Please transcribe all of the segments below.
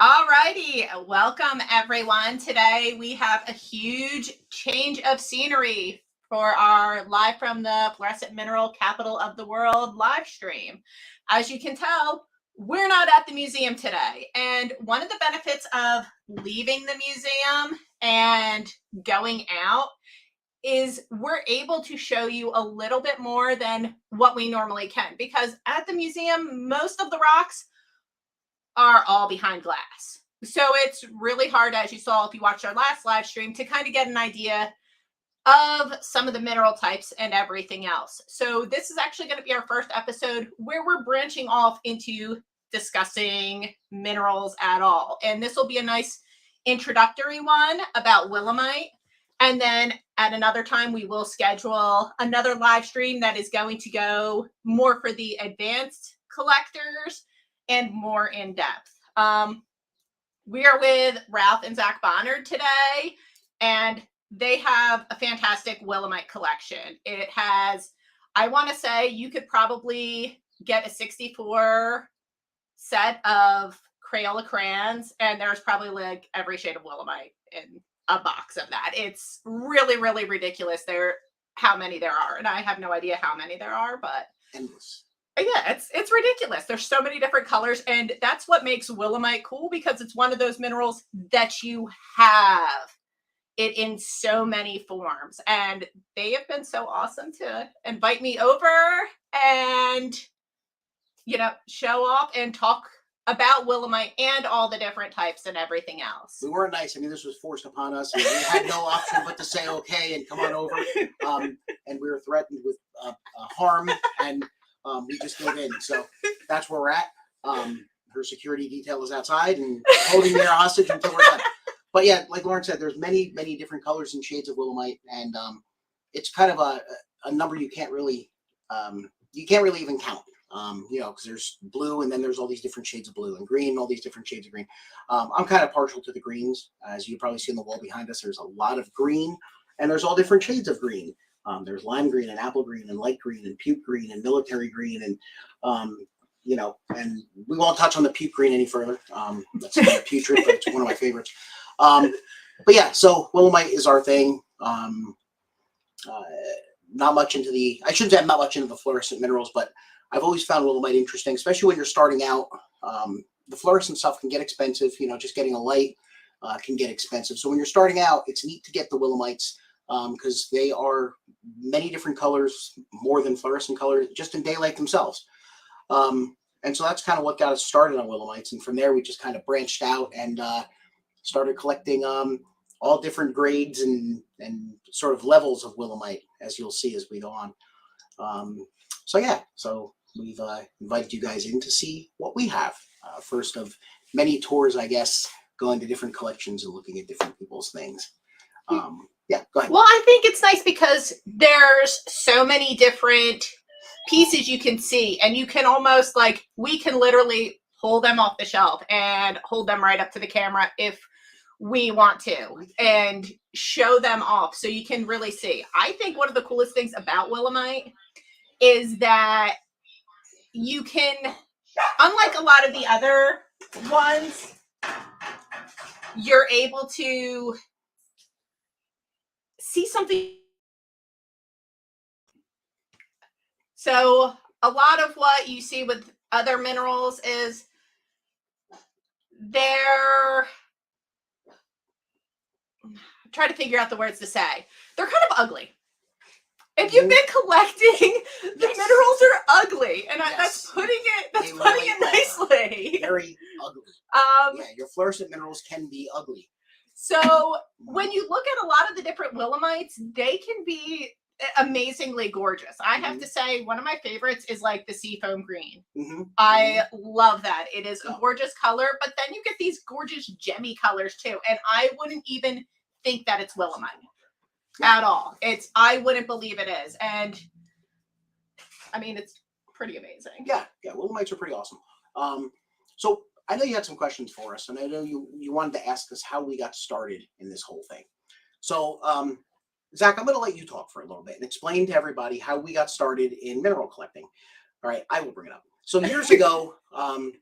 Alrighty, welcome everyone. Today we have a huge change of scenery for our live from the Fluorescent Mineral Capital of the World live stream. As you can tell, we're not at the museum today. And one of the benefits of leaving the museum and going out is we're able to show you a little bit more than what we normally can. Because at the museum, most of the rocks are all behind glass. So it's really hard, as you saw if you watched our last live stream, to kind of get an idea of some of the mineral types and everything else. So this is actually going to be our first episode where we're branching off into discussing minerals at all. And this will be a nice introductory one about Willemite. And then at another time, we will schedule another live stream that is going to go more for the advanced collectors and more in depth. We are with Ralph and Zack Bonard today, and they have a fantastic Willemite collection. It has, I want to say, you could probably get a 64 set of Crayola crayons, and there's probably like every shade of Willemite in a box of that. It's really, really ridiculous how many there are, and I have no idea how many there are, but endless. Yeah, it's ridiculous. There's so many different colors, and that's what makes Willemite cool, because it's one of those minerals that you have it in so many forms. And they have been so awesome to invite me over and, show off and talk about Willemite and all the different types and everything else. We weren't nice. I mean, this was forced upon us. We had no option but to say okay and come on over. And we were threatened with harm, and we just gave in. So that's where we're at. Her security detail is outside and holding me hostage until we're done. But yeah, like Lauren said, there's many, many different colors and shades of Willemite, and it's kind of a number you can't really even count. Because there's blue, and then there's all these different shades of blue, and green, all these different shades of green. I'm kind of partial to the greens. As you probably see on the wall behind us, there's a lot of green, and there's all different shades of green. There's lime green and apple green and light green and puke green and military green, and and we won't touch on the puke green any further. That's kind of putrid, but it's one of my favorites. But yeah, so Willemite is our thing. Not much into I shouldn't say I'm not much into the fluorescent minerals, but I've always found Willemite interesting, especially when you're starting out. The fluorescent stuff can get expensive. Just getting a light can get expensive. So when you're starting out, it's neat to get the Willemites because they are many different colors, more than fluorescent colors, just in daylight themselves. And so that's kind of what got us started on Willemites. And from there, we just kind of branched out and started collecting all different grades and sort of levels of Willemite, as you'll see as we go on. So we've invited you guys in to see what we have. First of many tours, I guess, going to different collections and looking at different people's things. Yeah, go ahead. Well, I think it's nice because there's so many different pieces you can see, and you can almost we can literally pull them off the shelf and hold them right up to the camera if we want to and show them off so you can really see. I think one of the coolest things about Willemite is that you can, unlike a lot of the other ones, you're able to see something. So a lot of what you see with other minerals is try to figure out the words to say. They're kind of ugly. If you've been collecting, the minerals are ugly, and that's putting it nicely. Very ugly. Your fluorescent minerals can be ugly. So when you look at a lot of the different Willemites, they can be amazingly gorgeous. I have to say, one of my favorites is the seafoam green. I love that. It is a gorgeous color, but then you get these gorgeous gemmy colors too, and I wouldn't even think that it's Willemite at all. I wouldn't believe it is, and I mean, it's pretty amazing. Yeah, Willemites are pretty awesome. So I know you had some questions for us, and I know you wanted to ask us how we got started in this whole thing. So Zack, I'm going to let you talk for a little bit and explain to everybody how we got started in mineral collecting. All right, I will bring it up. So years ago,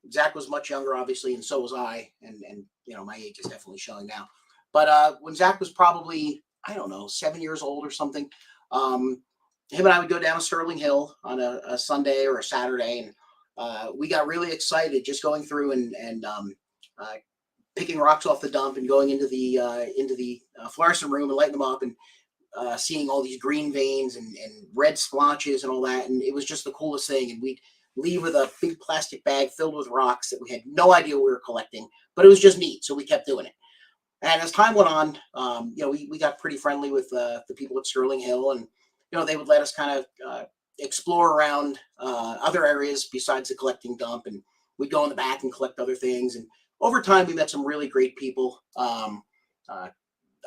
Zach was much younger, obviously, and so was I, and my age is definitely showing now. But when Zach was probably, I don't know, 7 years old or something, him and I would go down to Sterling Hill on a Sunday or a Saturday, and we got really excited just going through and picking rocks off the dump and going into the fluorescent room and lighting them up and seeing all these green veins and red splotches and all that. And it was just the coolest thing. And we'd leave with a big plastic bag filled with rocks that we had no idea we were collecting, but it was just neat. So we kept doing it. And as time went on, we got pretty friendly with the people at Sterling Hill, and they would let us kind of explore around other areas besides the collecting dump, and we'd go in the back and collect other things. And over time, we met some really great people. I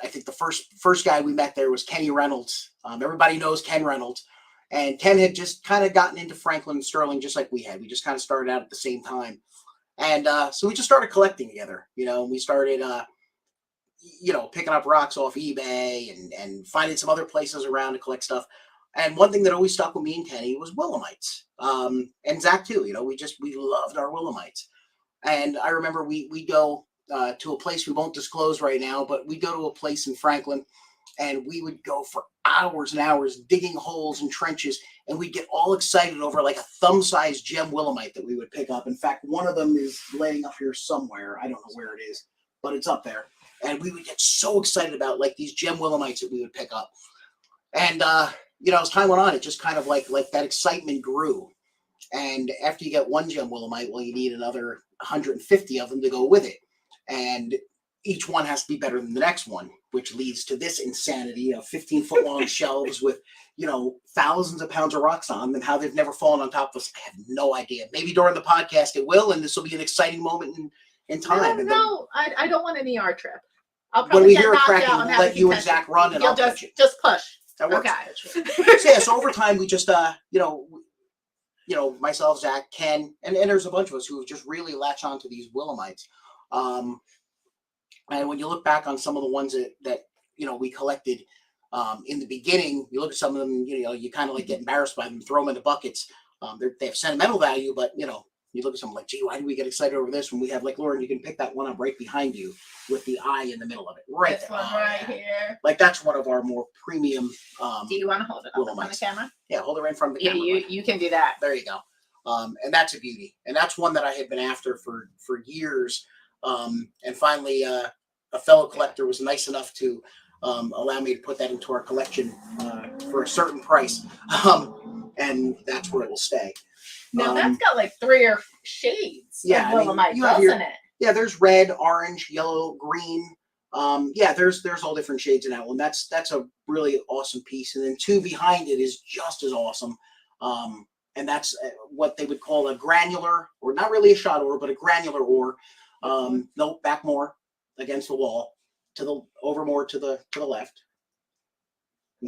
think the first guy we met there was Kenny Reynolds. Everybody knows Ken Reynolds, and Ken had just kind of gotten into Franklin and Sterling just like we had. We just kind of started out at the same time, and so we just started collecting together. We started picking up rocks off eBay and finding some other places around to collect stuff. And one thing that always stuck with me and Kenny was Willemites, and Zach too. We loved our Willemites. And I remember we go to a place we won't disclose right now, but we go to a place in Franklin, and we would go for hours and hours digging holes and trenches, and we'd get all excited over like a thumb-sized gem Willemite that we would pick up. In fact, one of them is laying up here somewhere. I don't know where it is, but it's up there. And we would get so excited about like these gem Willemites that we would pick up. And as time went on, it just kind of like that excitement grew. And after you get one gem Willemite, well, you need another 150 of them to go with it. And each one has to be better than the next one, which leads to this insanity of 15-foot long shelves with, thousands of pounds of rocks on them, and how they've never fallen on top of us. I have no idea. Maybe during the podcast it will, and this will be an exciting moment in time. No, I don't want an ER trip. I'll when probably we get hear it knocked cracking, out we'll and have let a you and concussion. Zach run, and You'll I'll catch it. just push. That works. Okay. So over time, we just, myself, Zach, Ken, and there's a bunch of us who have just really latched onto these Willemites. And when you look back on some of the ones that we collected in the beginning, you look at some of them, you kind of like get embarrassed by them, throw them into buckets. They have sentimental value, but you look at something like, gee, why do we get excited over this when we have, like, Lauren, you can pick that one up right behind you with the eye in the middle of it. Right this there. one right here. Like, that's one of our more premium. Do you want to hold it up on the camera? Yeah, hold it right in front of the camera. Yeah, you can do that. There you go. And that's a beauty. And that's one that I had been after for years. And finally, a fellow collector was nice enough to allow me to put that into our collection for a certain price. And that's where it will stay. Now that's got like 3 or 4 shades of Willemite, doesn't it? Yeah, there's red, orange, yellow, green. There's all different shades in that one. That's a really awesome piece. And then 2 behind it is just as awesome. And that's what they would call a granular, or not really a shot ore, but a granular ore. No, back more against the wall, over more to the left.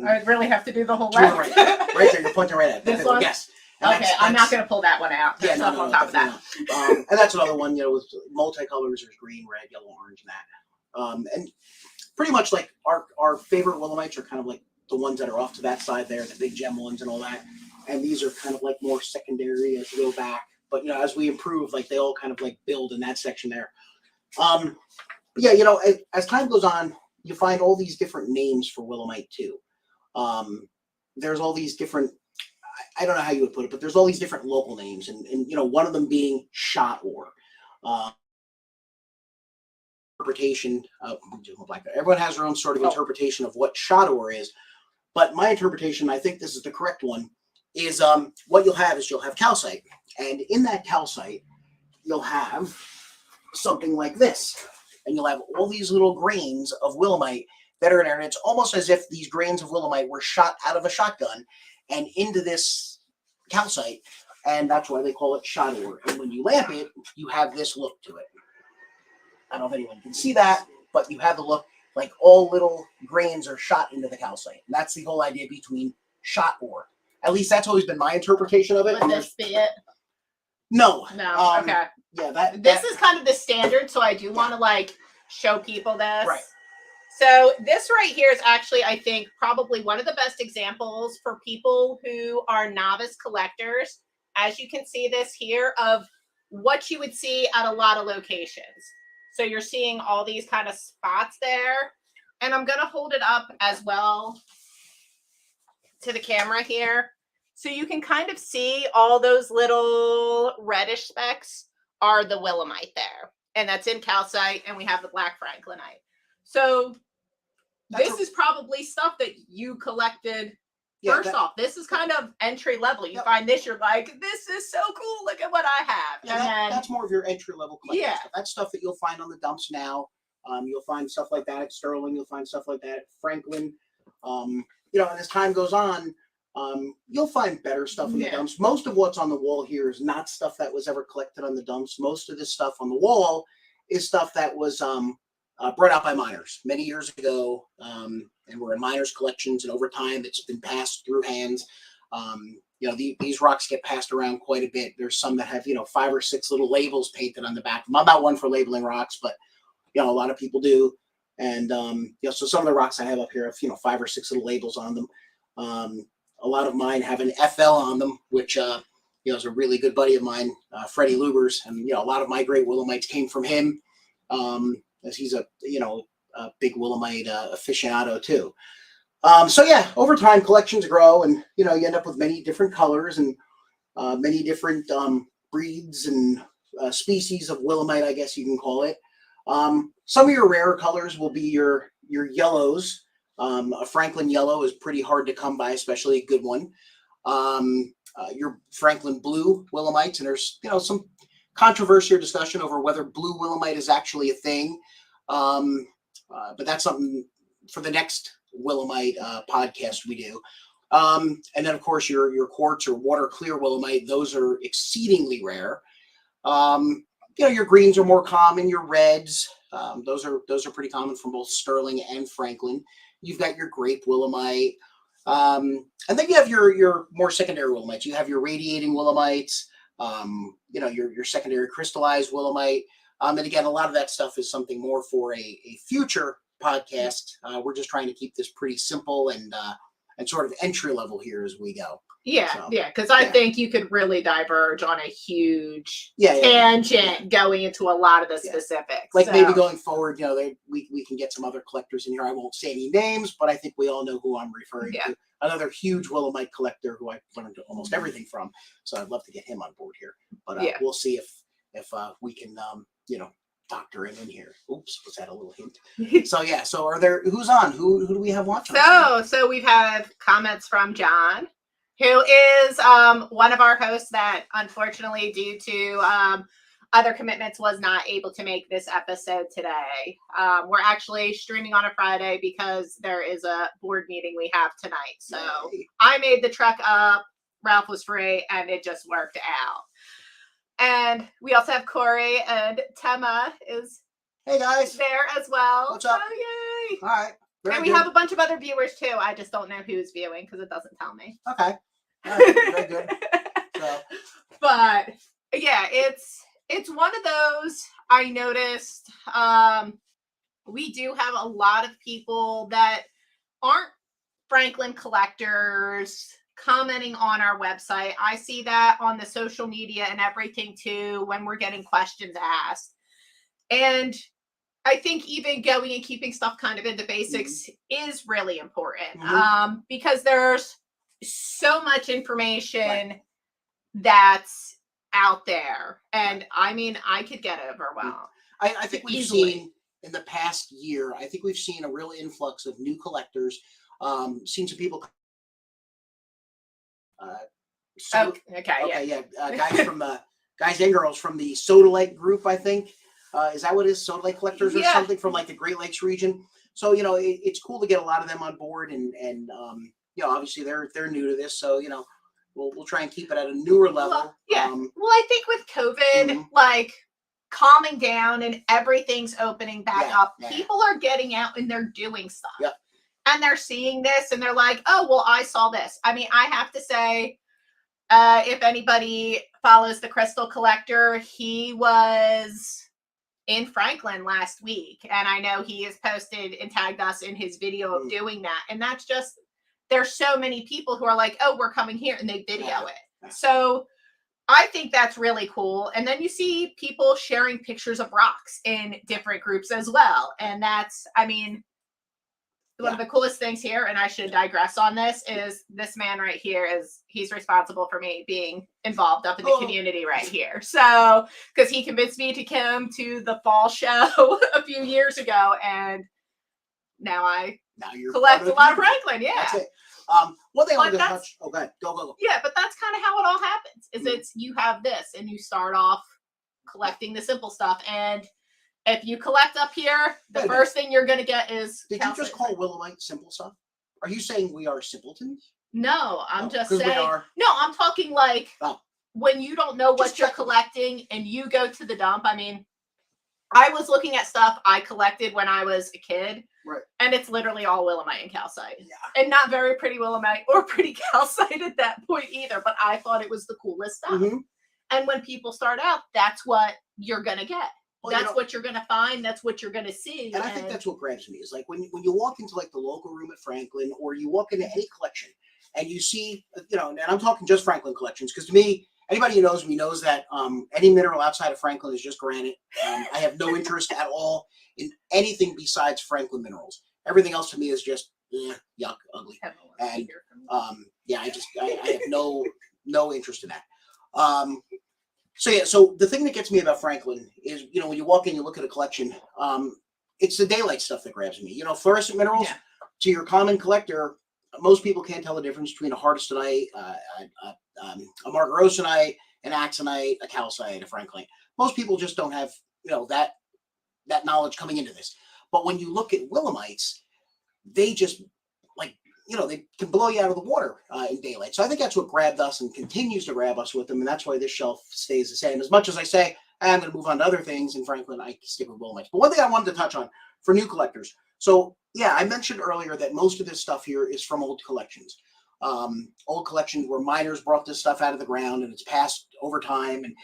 I really have to do the whole left. Right there, you're pointing right at it. This one? Yes. Okay, I'm not going to pull that one out. There's stuff on top of that. And that's another one, with multicolors. There's green, red, yellow, orange, and that. And pretty much like our favorite Willemites are kind of like the ones that are off to that side there, the big gem ones and all that. And these are kind of like more secondary as we go back. But, as we improve, like they all kind of like build in that section there. As time goes on, you find all these different names for Willemite too. There's all these different, I don't know how you would put it, but there's all these different local names, and one of them being shot ore. Interpretation. Everyone has their own sort of interpretation of what shot ore is, but my interpretation, I think this is the correct one, is what you'll have calcite, and in that calcite, you'll have something like this, and you'll have all these little grains of Willemite that are in there, and it's almost as if these grains of Willemite were shot out of a shotgun and into this calcite, and that's why they call it shot ore. And when you lamp it, you have this look to it. I don't know if anyone can see that, but you have the look like all little grains are shot into the calcite. And that's the whole idea between shot ore. At least that's always been my interpretation of it. Would this be it? No. Okay. Yeah, this is kind of the standard, so I do want to show people this. Right. So this right here is actually, I think, probably one of the best examples for people who are novice collectors as you can see this here, of what you would see at a lot of locations. So you're seeing all these kind of spots there. And I'm going to hold it up as well to the camera here. So you can kind of see all those little reddish specks are the Willemite there. And that's in calcite, and we have the black franklinite. So this is probably stuff that you collected. First off, this is kind of entry level. You find this, you're like, this is so cool. Look at what I have. Yeah, that's more of your entry level collection Yeah. stuff. That's stuff that you'll find on the dumps now. You'll find stuff like that at Sterling. You'll find stuff like that at Franklin. And as time goes on, you'll find better stuff in the dumps. Most of what's on the wall here is not stuff that was ever collected on the dumps. Most of this stuff on the wall is stuff that was brought out by miners many years ago, and were in miners' collections. And over time, it's been passed through hands. These rocks get passed around quite a bit. There's some that have 5 or 6 little labels painted on the back. I'm not one for labeling rocks, but a lot of people do. And so some of the rocks I have up here have 5 or 6 little labels on them. A lot of mine have an FL on them, which is a really good buddy of mine, Freddie Lubers, and a lot of my great Willemites came from him, as he's a big Willemite aficionado too. Over time collections grow, and you end up with many different colors and many different breeds and species of Willemite, I guess you can call it. Some of your rarer colors will be your yellows. A Franklin yellow is pretty hard to come by, especially a good one. Your Franklin blue Willemites, and there's some controversy or discussion over whether blue Willemite is actually a thing. But that's something for the next Willemite podcast we do. And then of course your quartz or water clear Willemite, those are exceedingly rare. Your greens are more common. Your reds, those are pretty common from both Sterling and Franklin. You've got your grape Willemite, and then you have your more secondary Willemites. You have your radiating Willemites, your secondary crystallized Willemite. And again, a lot of that stuff is something more for a future podcast. We're just trying to keep this pretty simple and sort of entry level here as we go. Because I think you could really diverge on a huge tangent going into a lot of the specifics. Maybe going forward, we can get some other collectors in here. I won't say any names, but I think we all know who I'm referring to. Another huge Willemite collector who I learned almost everything from. So I'd love to get him on board here. But we'll see if we can, doctor him in here. Oops, was that a little hint? So are there, who's on? Who do we have watching? So we've had comments from John, who is one of our hosts that unfortunately due to other commitments was not able to make this episode today. We're actually streaming on a Friday because there is a board meeting we have tonight. So I made the trek up, Ralph was free, and it just worked out. And we also have Corey, and Tema is hey guys there as well. What's up? Oh, yay. All right. And we have a bunch of other viewers too. I just don't know who's viewing because it doesn't tell me. Okay. All right. Very good. But yeah, it's one of those I noticed. We do have a lot of people that aren't Franklin collectors commenting on our website. I see that on the social media and everything too when we're getting questions asked. And I think even going and keeping stuff kind of in the basics is really important because there's so much information that's out there. And I mean, I could get overwhelmed. I think we've seen in the past year, I think we've seen a real influx of new collectors, seen some people guys and girls from the Sodalite group, I think. Is that what it is? Sodalite collectors or something from like the Great Lakes region. So, it's cool to get a lot of them on board and obviously they're new to this. So, we'll try and keep it at a newer level. Well, I think with COVID, like calming down and everything's opening back up, people are getting out and they're doing stuff. Yep. And they're seeing this and they're like, oh, well, I saw this. I mean, I have to say, if anybody follows the Crystal Collector, he was in Franklin last week. And I know he has posted and tagged us in his video of doing that. And that's just, there's so many people who are like, oh, we're coming here, and they video it. So I think that's really cool. And then you see people sharing pictures of rocks in different groups as well. And that's, I mean, one of the coolest things here, and I should digress on this, is this man right here he's responsible for me being involved up in the community right here. So, because he convinced me to come to the fall show a few years ago, and now you're collect a lot of Franklin. Yeah. That's it. One thing I want to touch. Oh, go ahead. Go. Yeah, but that's kind of how it all happens. Is it's you have this, and you start off collecting the simple stuff, and if you collect up here, the first thing you're going to get is. Did you just call Willemite simple stuff? Are you saying we are simpletons? No, I'm just saying. No, I'm talking like when you don't know what you're collecting and you go to the dump. I mean, I was looking at stuff I collected when I was a kid. Right. And it's literally all Willemite and calcite. Yeah. And not very pretty Willemite or pretty calcite at that point either. But I thought it was the coolest stuff. Mm-hmm. And when people start out, that's what you're going to get. Well, that's what you're going to find. That's what you're going to see. And I think that's what grabs me is like when you walk into like the local room at Franklin, or you walk into any collection and you see, and I'm talking just Franklin collections, because to me, anybody who knows me knows that any mineral outside of Franklin is just granite. I have no interest at all in anything besides Franklin minerals. Everything else to me is just yuck, ugly. And I have no interest in that. So the thing that gets me about Franklin is, when you walk in, you look at a collection, it's the daylight stuff that grabs me. Fluorescent minerals, to your common collector, most people can't tell the difference between a hardestonite, a margarosinite, an axonite, a calcite, a franklinite. Most people just don't have, that knowledge coming into this. But when you look at Willemites, they just they can blow you out of the water in daylight. So I think that's what grabbed us and continues to grab us with them. And that's why this shelf stays the same. As much as I say, I'm going to move on to other things in Franklin, I stick with Willemites. But one thing I wanted to touch on for new collectors. So yeah, I mentioned earlier that most of this stuff here is from old collections. Old collections where miners brought this stuff out of the ground, and it's passed over time. And,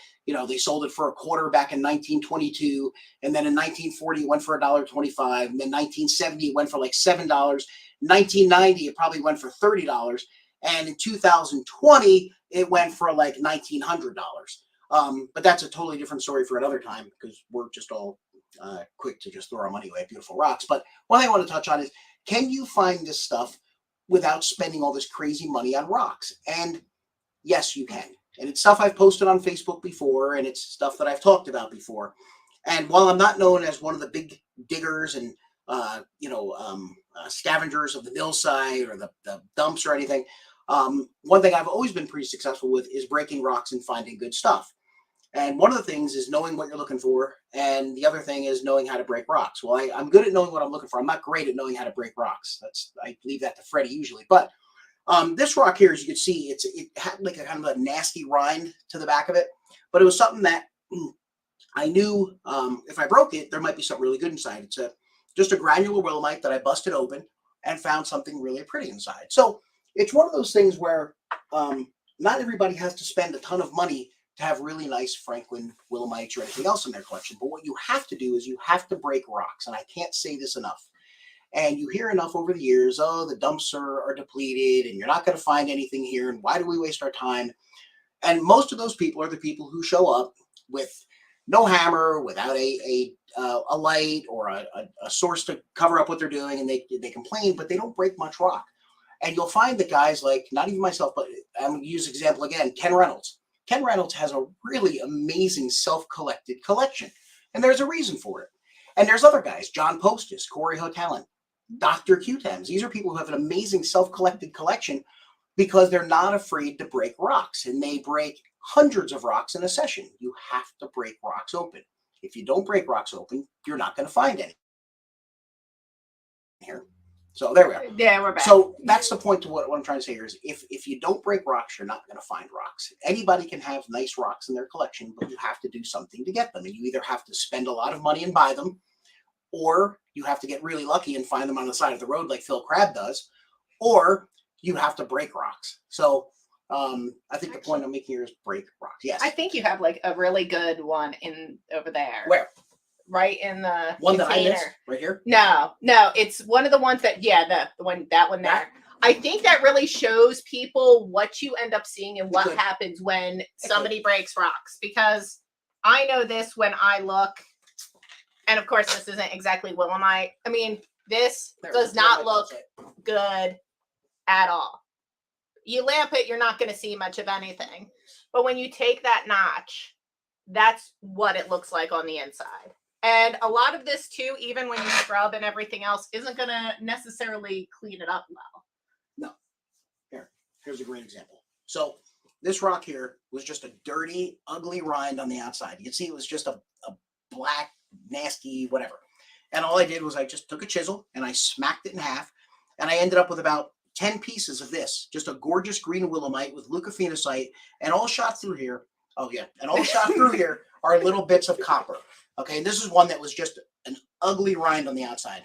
they sold it for $0.25 back in 1922. And then in 1940, it went for $1.25. And then 1970, it went for like $7. 1990, it probably went for $30. And in 2020, it went for like $1,900. But that's a totally different story for another time, because we're just all quick to just throw our money away at beautiful rocks. But one thing I want to touch on is, can you find this stuff without spending all this crazy money on rocks? And yes, you can. And it's stuff I've posted on Facebook before, and it's stuff that I've talked about before. And while I'm not known as one of the big diggers and scavengers of the mill site or the dumps or anything, one thing I've always been pretty successful with is breaking rocks and finding good stuff. And one of the things is knowing what you're looking for, and the other thing is knowing how to break rocks. Well, I'm good at knowing what I'm looking for. I'm not great at knowing how to break rocks. I leave that to Freddie usually. But this rock here, as you can see, it had like a kind of a nasty rind to the back of it. But it was something that I knew if I broke it, there might be something really good inside. It's just a granular Willemite that I busted open and found something really pretty inside. So it's one of those things where not everybody has to spend a ton of money to have really nice Franklin Willemites or anything else in their collection. But what you have to do is you have to break rocks. And I can't say this enough. And you hear enough over the years, the dumps are depleted and you're not going to find anything here. And why do we waste our time? And most of those people are the people who show up with no hammer, without a light or a source to cover up what they're doing. And they complain, but they don't break much rock. And you'll find that guys like, not even myself, but I'm going to use example again, Ken Reynolds. Ken Reynolds has a really amazing self-collected collection, and there's a reason for it. And there's other guys, John Postis, Corey Hotelin, Dr. Q-Tams. These are people who have an amazing self-collected collection because they're not afraid to break rocks, and they break hundreds of rocks in a session. You have to break rocks open. If you don't break rocks open, you're not going to find any here. So there we are. Yeah, we're back. So that's the point to what I'm trying to say here is if you don't break rocks, you're not going to find rocks. Anybody can have nice rocks in their collection, but you have to do something to get them. And you either have to spend a lot of money and buy them, or you have to get really lucky and find them on the side of the road like Phil Crabb does, or you have to break rocks. So I think the point I'm making here is break rocks. Yes. I think you have like a really good one in over there. Where? Right in the one container. That I missed right here. No, it's one of the ones that the one there. I think that really shows people what you end up seeing and what could. happens when somebody breaks rocks. Because I know this when I look, and of course this isn't exactly Willemite. I mean, this does not look good at all. You lamp it, you're not going to see much of anything. But when you take that notch, that's what it looks like on the inside. And a lot of this too, even when you scrub and everything else, isn't going to necessarily clean it up well. No. Here's a great example. So this rock here was just a dirty, ugly rind on the outside. You can see it was just a black, nasty, whatever. And all I did was I just took a chisel and I smacked it in half. And I ended up with about 10 pieces of this. Just a gorgeous green Willemite with leucophenosite. And all shot through here. Oh, yeah. And all shot through here are little bits of copper. Okay. And this is one that was just an ugly rind on the outside.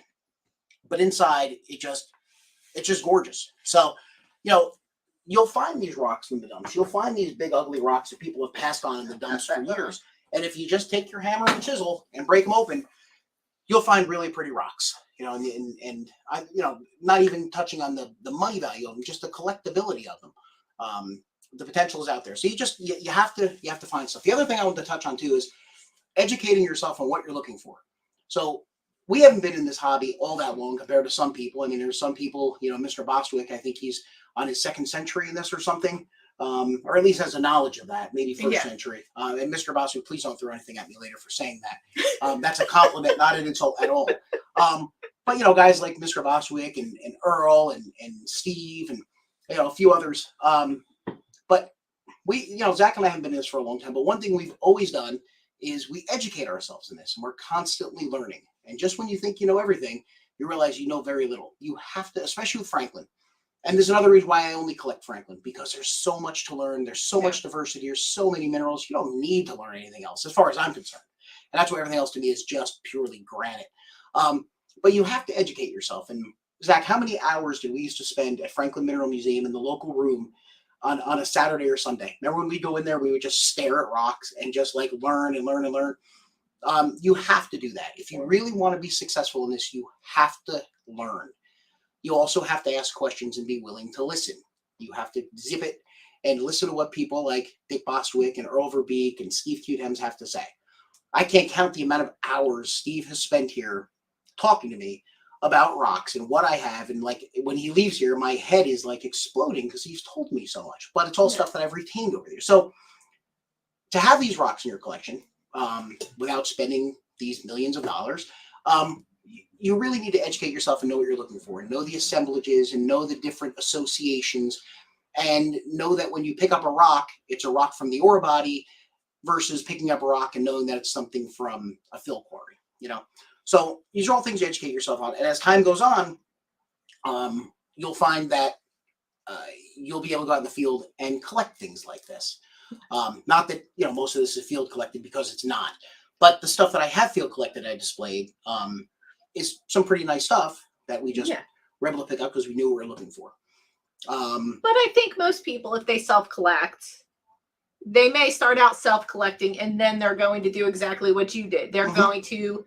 But inside, it's just gorgeous. So, you know, you'll find these rocks in the dumps. You'll find these big, ugly rocks that people have passed on in the dumps for years. And if you just take your hammer and chisel and break them open, you'll find really pretty rocks. You know, and I, you know, not even touching on the money value of them, just the collectability of them. The potential is out there. So you have to find stuff. The other thing I want to touch on too is educating yourself on what you're looking for. So we haven't been in this hobby all that long compared to some people. I mean, there's some people, you know, Mr. Bostwick, I think he's on his 2nd century in this or something, or at least has a knowledge of that, maybe 1st century. And Mr. Bostwick, please don't throw anything at me later for saying that. That's a compliment, not an insult at all. But, you know, guys like Mr. Bostwick and Earl and Steve and, you know, a few others. But we, you know, Zach and I haven't been in this for a long time, but one thing we've always done is we educate ourselves in this, and we're constantly learning. And just when you think you know everything, you realize you know very little. You have to, especially with Franklin. And there's another reason why I only collect Franklin, because there's so much to learn. There's so much diversity. There's so many minerals. You don't need to learn anything else, as far as I'm concerned. And that's why everything else to me is just purely granite. But you have to educate yourself. And Zach, how many hours did we used to spend at Franklin Mineral Museum in the local room on a Saturday or Sunday? Remember when we go in there, we would just stare at rocks and just like learn and learn and learn. You have to do that. If you really want to be successful in this, you have to learn. You also have to ask questions and be willing to listen. You have to zip it and listen to what people like Dick Bostwick and Earl Verbeek and Steve Cuthems have to say. I can't count the amount of hours Steve has spent here talking to me about rocks and what I have. And like when he leaves here, my head is like exploding because he's told me so much. But it's all stuff that I've retained over there. So to have these rocks in your collection, without spending these millions of dollars, you really need to educate yourself and know what you're looking for, and know the assemblages and know the different associations, and know that when you pick up a rock, it's a rock from the ore body versus picking up a rock and knowing that it's something from a fill quarry, you know? So these are all things to educate yourself on. And as time goes on, you'll find that you'll be able to go out in the field and collect things like this. Not that, you know, most of this is field collected, because it's not. But the stuff that I have field collected, I displayed, is some pretty nice stuff that we just were able to pick up because we knew what we were looking for. But I think most people, if they self-collect, they may start out self-collecting and then they're going to do exactly what you did. They're going to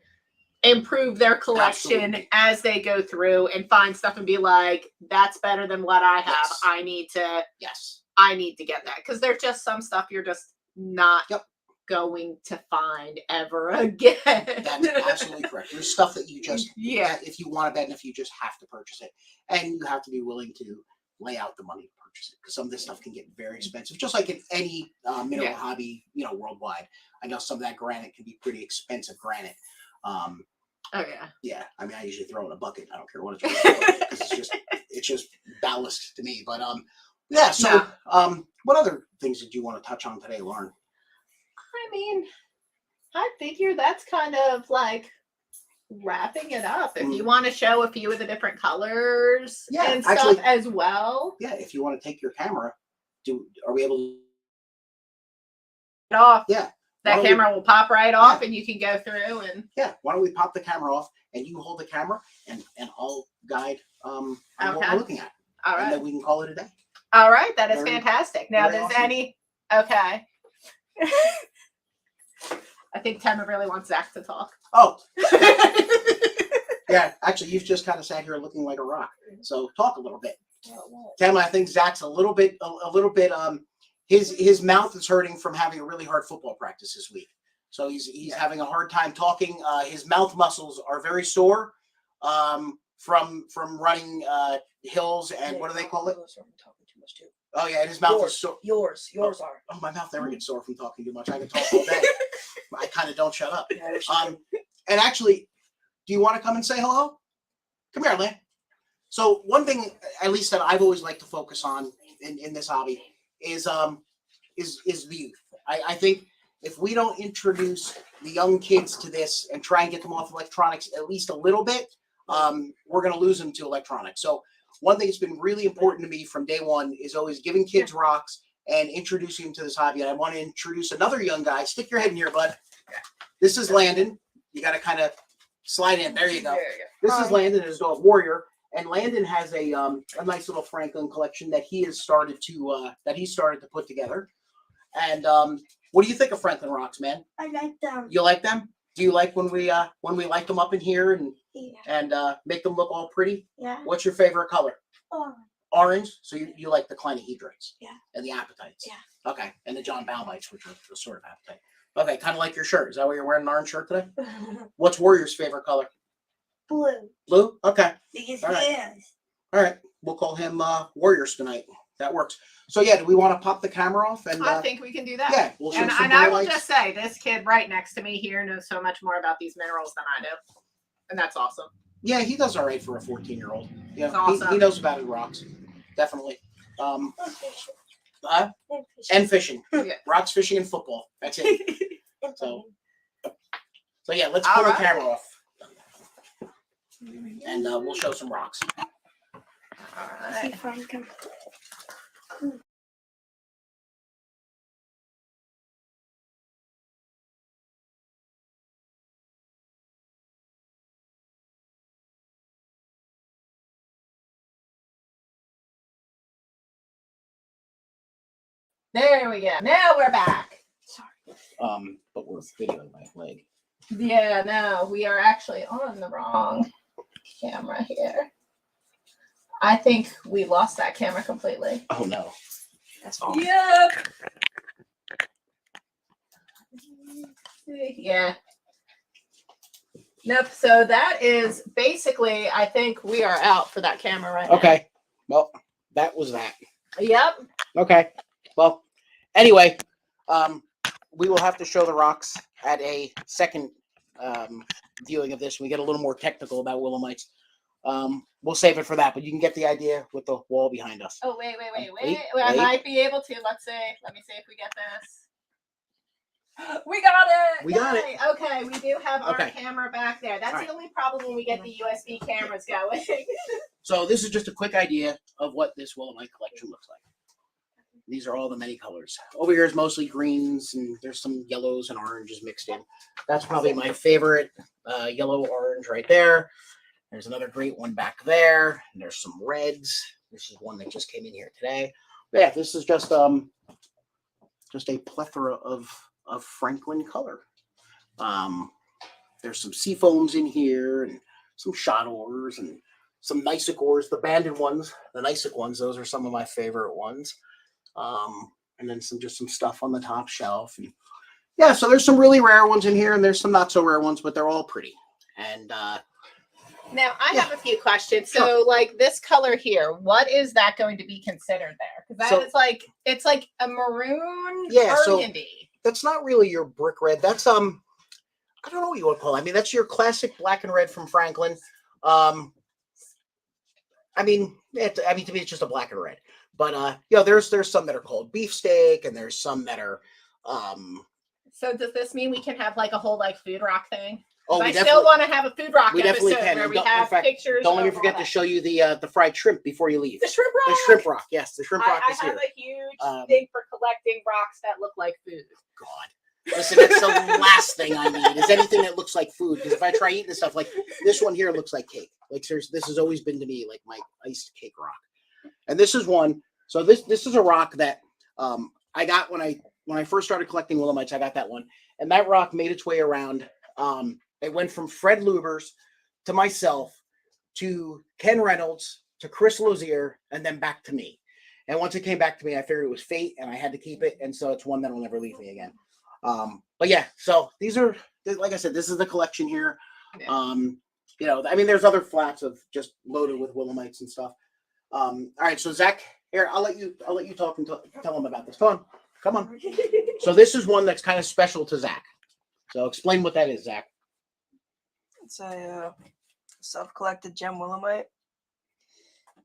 improve their collection as they go through and find stuff and be like, that's better than what I have. I need to get that. Because there's just some stuff you're just not going to find ever again. That's absolutely correct. There's stuff that you just, if you want it bad enough, you just have to purchase it. And you have to be willing to lay out the money to purchase it, because some of this stuff can get very expensive, just like in any mineral hobby, you know, worldwide. I know some of that granite can be pretty expensive granite. Yeah, I mean, I usually throw it in a bucket. I don't care what it's worth, because it's just ballast to me. But so what other things did you want to touch on today, Lauren? I mean, I figure that's kind of like wrapping it up. If you want to show a few of the different colors and stuff as well. Yeah, if you want to take your camera, are we able to it off? Yeah. That camera will pop right off and you can go through and why don't we pop the camera off and you hold the camera and I'll guide on what we're looking at. All right. And then we can call it a day. All right, that is fantastic. Now there's awesome. I think Temma really wants Zach to talk. Oh. Yeah, actually, you've just kind of sat here looking like a rock. So talk a little bit. Tim, I think Zach's a little bit. His mouth is hurting from having a really hard football practice this week. So he's having a hard time talking. His mouth muscles are very sore from running hills and what do they call it? Oh yeah, and his mouth is sore. Yours are. Oh, my mouth never gets sore from talking too much. I can talk all day. I kind of don't shut up. And actually, do you want to come and say hello? Come here, Lynn. So one thing, at least that I've always liked to focus on in this hobby is the youth. I think if we don't introduce the young kids to this and try and get them off electronics at least a little bit, we're going to lose them to electronics. So one thing that's been really important to me from day one is always giving kids rocks and introducing them to this hobby. And I want to introduce another young guy. Stick your head in here, bud. This is Landon. You got to kind of slide in. There you go. This is Landon and his dog Warrior. And Landon has a nice little Franklin collection that he has started to put together. And what do you think of Franklin rocks, man? I like them. You like them? Do you like when we light them up in here and make them look all pretty? Yeah. What's your favorite color? Orange. Orange. So you like the clinahedrites? Yeah. And the apatites? Yeah. Okay. And the John Baumites, which are the sort of apatite. Okay, kind of like your shirt. Is that why you're wearing an orange shirt today? What's Warrior's favorite color? Blue. Blue? Okay. Because All right. he is. All right. We'll call him Warriors tonight. That works. So yeah, do we want to pop the camera off? And I think we can do that. yeah, we'll show And some I will highlights. just say, this kid right next to me here knows so much more about these minerals than I do. And that's awesome. Yeah, he does all right for a 14-year-old. Yeah, That's awesome. he knows about his rocks. Definitely. And fishing. And fishing. Yeah. Rocks, fishing, and football. That's it. And So- playing. So yeah, let's All pull right. the camera off. And we'll show some rocks. All See right. if I can. There we go. Now we're back. But we're videoing my leg. Yeah, no, we are actually on the wrong camera here. I think we lost that camera completely. Oh no. That's all. Yep. Yeah. Nope. So that is basically, I think we are out for that camera right now. Okay. Well, that was that. Yep. Okay. Well, anyway, we will have to show the rocks at a second viewing of this. We get a little more technical about Willemites. We'll save it for that, but you can get the idea with the wall behind us. Oh, wait. Wait, I wait. might be able to. Let me see if we get this. We got it. We got it. Yay. Okay, we do have our Okay. camera back there. That's All right. the only problem when we get the USB cameras going. So this is just a quick idea of what this Willemite collection looks like. These are all the many colors. Over here is mostly greens, and there's some yellows and oranges mixed in. That's probably my favorite yellow-orange right there. There's another great one back there. And there's some reds. This is one that just came in here today. But yeah, this is just a plethora of Franklin color. There's some sea foams in here, and some shot ores, and some Nysic ores, the banded ones, the Nysic ones. Those are some of my favorite ones. And then some stuff on the top shelf. And yeah, so there's some really rare ones in here, and there's some not so rare ones, but they're all pretty. And Now, I Yeah. have a few questions. So, Sure. like this color here, what is that going to be considered there? Because that So- is like, it's like a maroon Yeah, so- burgundy. that's not really your brick red. That's I don't know what you would call it. I mean, that's your classic black and red from Franklin. I mean, to me, it's just a black and red. But there's some that are called beefsteak, and there's some that are So does this mean we can have like a whole like food rock thing? oh, I we still definitely want to have a food rock we definitely episode can. where And we don't- in have fact, pictures. don't let me of all forget to that. show you the fried shrimp before you leave. The shrimp rock. The shrimp rock, yes, the shrimp rock I is have here. a huge Um, thing for collecting rocks that look like food. God. Listen, that's the last thing I need is anything that looks like food. Because if I try eating this stuff, like this one here looks like cake. Like seriously, this has always been to me like my iced cake rock. And this is one. So this is a rock that I got when I first started collecting Willemites. I got that one, and that rock made its way around. It went from Fred Luber's to myself to Ken Reynolds to Chris Lozier, and then back to me. And once it came back to me, I figured it was fate, and I had to keep it. And so it's one that'll never leave me again. But yeah, so these are, like I said, this is the collection here. Yeah. You know, I mean, there's other flats of just loaded with Willemites and stuff. All right, so Zach, here, I'll let you talk and tell them about this. Come on. So this is one that's kind of special to Zach. So explain what that is, Zach. It's a self-collected gem Willemite.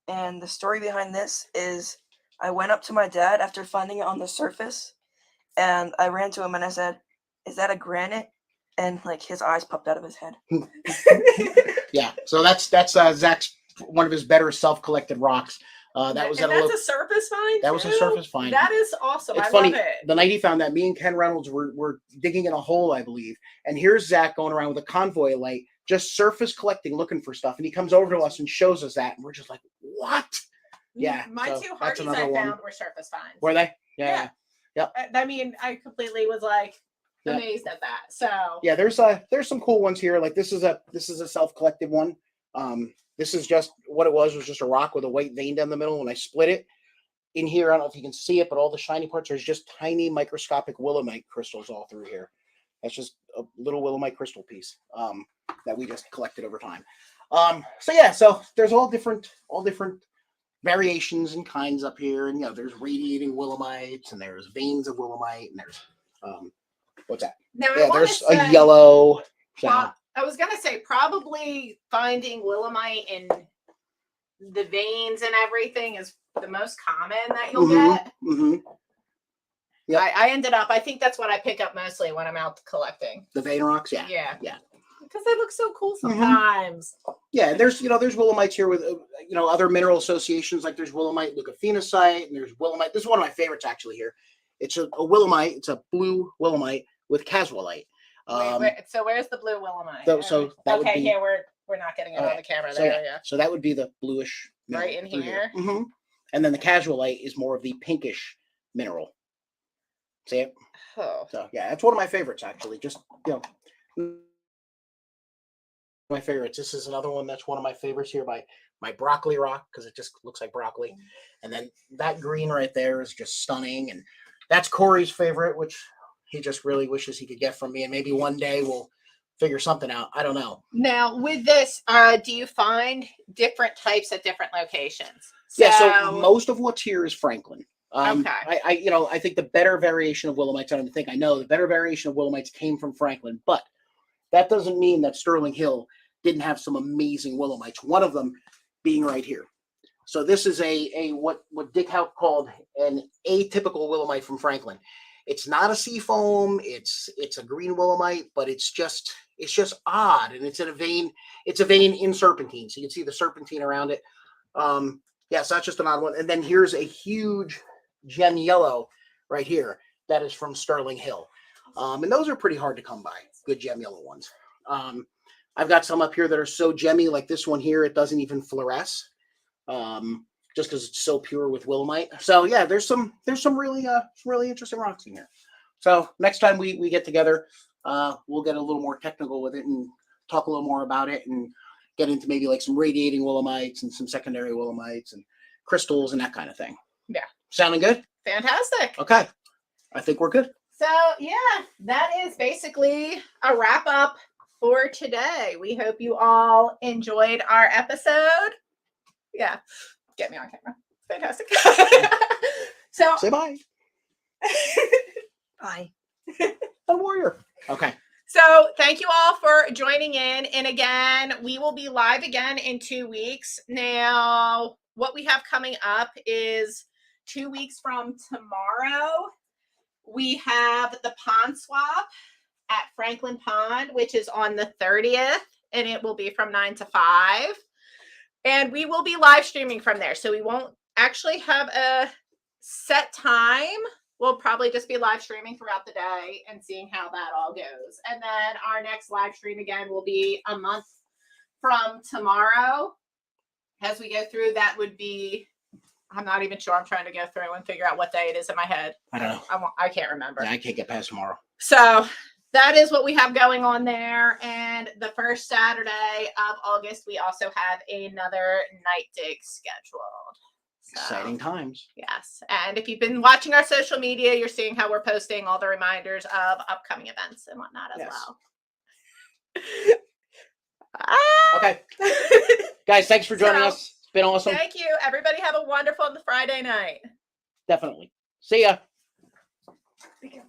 And the story behind this is I went up to my dad after finding it on the surface, and I ran to him and I said, "Is that a granite?" And like his eyes popped out of his head. Yeah, so that's Zach's one of his better self-collected rocks. That was and at that's a surface find. that was a too? surface find. That is awesome. It's I funny. love it. The night he found that, me and Ken Reynolds were digging in a hole, I believe. And here's Zach going around with a convoy light, just surface collecting, looking for stuff. And he comes over to us and shows us that, and we're just like, "What?" Yeah. My so two that's Hardies another I one. found were surface finds. Were they? Yeah. I mean, I completely was like Yeah. amazed at that. So Yeah, there's some cool ones here. Like this is a self-collected one. This is just what it was just a rock with a white vein down the middle. When I split it in here, I don't know if you can see it, but all the shiny parts, there's just tiny microscopic Willemite crystals all through here. That's just a little Willemite crystal piece that we just collected over time. So yeah, so there's all different variations and kinds up here, and you know, there's radiating Willemites, and there's veins of Willemite, and there's what's that? now Yeah, I want there's to a say, yellow. So, I was gonna say probably finding Willemite in the veins and everything is the most common that you'll get. mm-hmm. Yep. I ended up. I think that's what I pick up mostly when I'm out collecting. The vein rocks, yeah. Yeah. Because they look so cool sometimes. Yeah, and there's Willemites here with other mineral associations, like there's Willemite leucophenosite, and there's Willemite. This is one of my favorites actually here. It's a Willemite. It's a blue Willemite with caswellite. So where's the blue Willemite? So that would be, yeah, we're not getting it on the camera so there. yeah, so that would be the bluish mineral Right in through here? Mm-hmm. And then the caswellite is more of the pinkish mineral. See it? Oh. So yeah, that's one of my favorites actually. Just my favorites. This is another one that's one of my favorites here by my broccoli rock, because it just looks like broccoli. And then that green right there is just stunning. And that's Corey's favorite, which he just really wishes he could get from me. And maybe one day we'll figure something out. I don't know. Now with this, do you find different types at different locations? Yeah, so most of what's here is Franklin. Okay. I think the better variation of Willemites, I don't think I know, the better variation of Willemites came from Franklin, but that doesn't mean that Sterling Hill didn't have some amazing Willemites. One of them being right here. So this is a what Dick Houck called an atypical Willemite from Franklin. It's not a sea foam, it's a green Willemite, but it's just odd, and it's a vein in serpentine. So you can see the serpentine around it. Yeah, so that's just an odd one. And then here's a huge gem yellow right here that is from Sterling Hill. And those are pretty hard to come by, good gem yellow ones. I've got some up here that are so gemmy, like this one here, it doesn't even fluoresce, just because it's so pure with Willemite. So yeah, there's some really interesting rocks in here. So next time we get together, we'll get a little more technical with it and talk a little more about it and get into maybe like some radiating Willemites and some secondary Willemites and crystals and that kind of thing. Yeah. Sounding good? Fantastic. Okay. I think we're good. So yeah, that is basically a wrap up for today. We hope you all enjoyed our episode. Yeah, get me on camera. Fantastic. So Say bye. Bye. A warrior. Okay. So thank you all for joining in. And again, we will be live again in 2 weeks. Now, what we have coming up is 2 weeks from tomorrow. We have the pond swap at Franklin Pond, which is on the 30th, and it will be from 9 to 5. And we will be live streaming from there. So we won't actually have a set time. We'll probably just be live streaming throughout the day and seeing how that all goes. And then our next live stream again will be a month from tomorrow. As we go through, that would be, I'm not even sure. I'm trying to go through and figure out what day it is in my head. I don't know. I can't remember. Yeah, I can't get past tomorrow. So that is what we have going on there. And the first Saturday of August, we also have another night dig scheduled. So, Exciting times. yes. And if you've been watching our social media, you're seeing how we're posting all the reminders of upcoming events and whatnot as Yes. well. Okay. Guys, thanks for joining So, us. It's been awesome. Thank you. Everybody have a wonderful Friday night. Definitely. See ya. We can